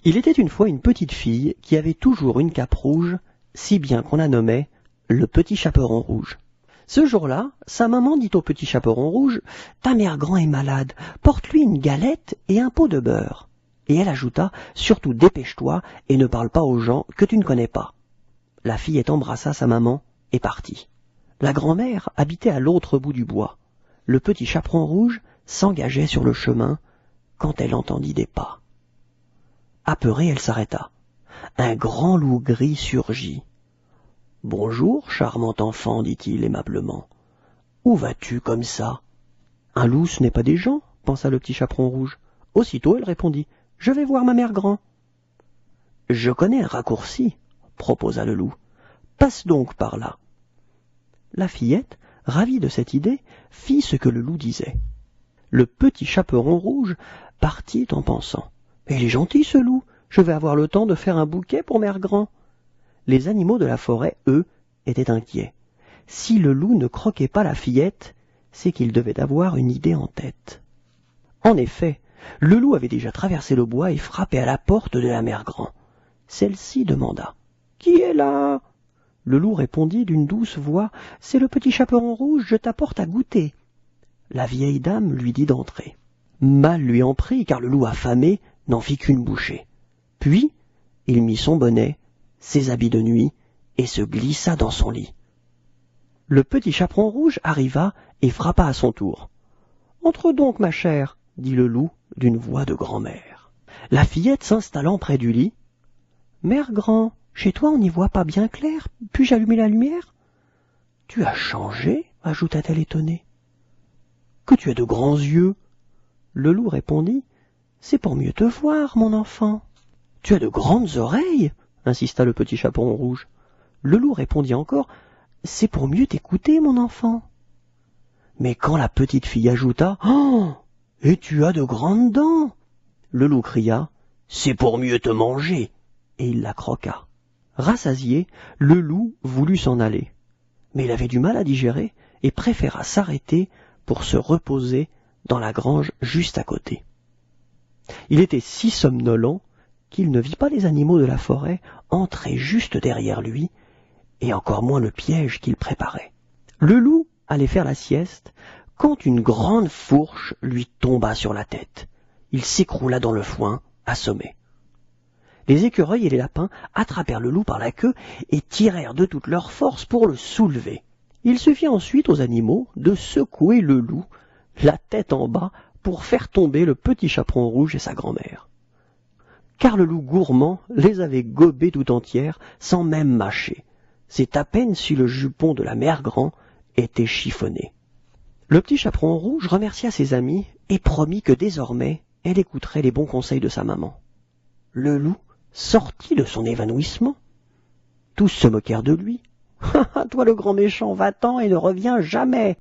Il était une fois une petite fille qui avait toujours une cape rouge, si bien qu'on la nommait le petit chaperon rouge. Ce jour-là, sa maman dit au petit chaperon rouge « Ta mère grand est malade, porte-lui une galette et un pot de beurre. » Et elle ajouta « Surtout dépêche-toi et ne parle pas aux gens que tu ne connais pas. » La fillette embrassa sa maman et partit. La grand-mère habitait à l'autre bout du bois. Le petit chaperon rouge s'engageait sur le chemin quand elle entendit des pas. Apeurée, elle s'arrêta. Un grand loup gris surgit. « Bonjour, charmant enfant, dit-il aimablement. Où vas-tu comme ça ?»« Un loup, ce n'est pas des gens, pensa le petit chaperon rouge. Aussitôt, elle répondit. Je vais voir ma mère grand. Je connais un raccourci, proposa le loup. Passe donc par là. La fillette, ravie de cette idée, fit ce que le loup disait. Le petit chaperon rouge partit en pensant. Il est gentil ce loup, je vais avoir le temps de faire un bouquet pour mère grand. Les animaux de la forêt, eux, étaient inquiets. Si le loup ne croquait pas la fillette, c'est qu'il devait avoir une idée en tête. En effet, le loup avait déjà traversé le bois et frappé à la porte de la mère grand. Celle-ci demanda. « Qui est là ?» Le loup répondit d'une douce voix. « C'est le petit chaperon rouge, je t'apporte à goûter. » La vieille dame lui dit d'entrer. Mal lui en prit, car le loup affamé n'en fit qu'une bouchée. Puis, il mit son bonnet, ses habits de nuit, et se glissa dans son lit. Le petit chaperon rouge arriva et frappa à son tour. « Entre donc, ma chère, » dit le loup d'une voix de grand-mère. La fillette s'installant près du lit. « Mère grand, chez toi on n'y voit pas bien clair, puis-je allumer la lumière ?»« Tu as changé ?» ajouta-t-elle étonnée. « Que tu as de grands yeux !» Le loup répondit. « C'est pour mieux te voir, mon enfant. »« Tu as de grandes oreilles !» insista le petit chaperon rouge. Le loup répondit encore. « C'est pour mieux t'écouter, mon enfant. » Mais quand la petite fille ajouta. « Oh, et tu as de grandes dents !» Le loup cria. « C'est pour mieux te manger !» Et il la croqua. Rassasié, le loup voulut s'en aller. Mais il avait du mal à digérer et préféra s'arrêter pour se reposer dans la grange juste à côté. Il était si somnolent qu'il ne vit pas les animaux de la forêt entrer juste derrière lui, et encore moins le piège qu'il préparait. Le loup allait faire la sieste quand une grande fourche lui tomba sur la tête. Il s'écroula dans le foin, assommé. Les écureuils et les lapins attrapèrent le loup par la queue et tirèrent de toute leur force pour le soulever. Il suffit ensuite aux animaux de secouer le loup, la tête en bas, pour faire tomber le petit chaperon rouge et sa grand-mère. Car le loup gourmand les avait gobées tout entières, sans même mâcher. C'est à peine si le jupon de la mère grand était chiffonné. Le petit chaperon rouge remercia ses amis et promit que désormais elle écouterait les bons conseils de sa maman. Le loup sortit de son évanouissement. Tous se moquèrent de lui. « Toi le grand méchant, va-t'en et ne reviens jamais !»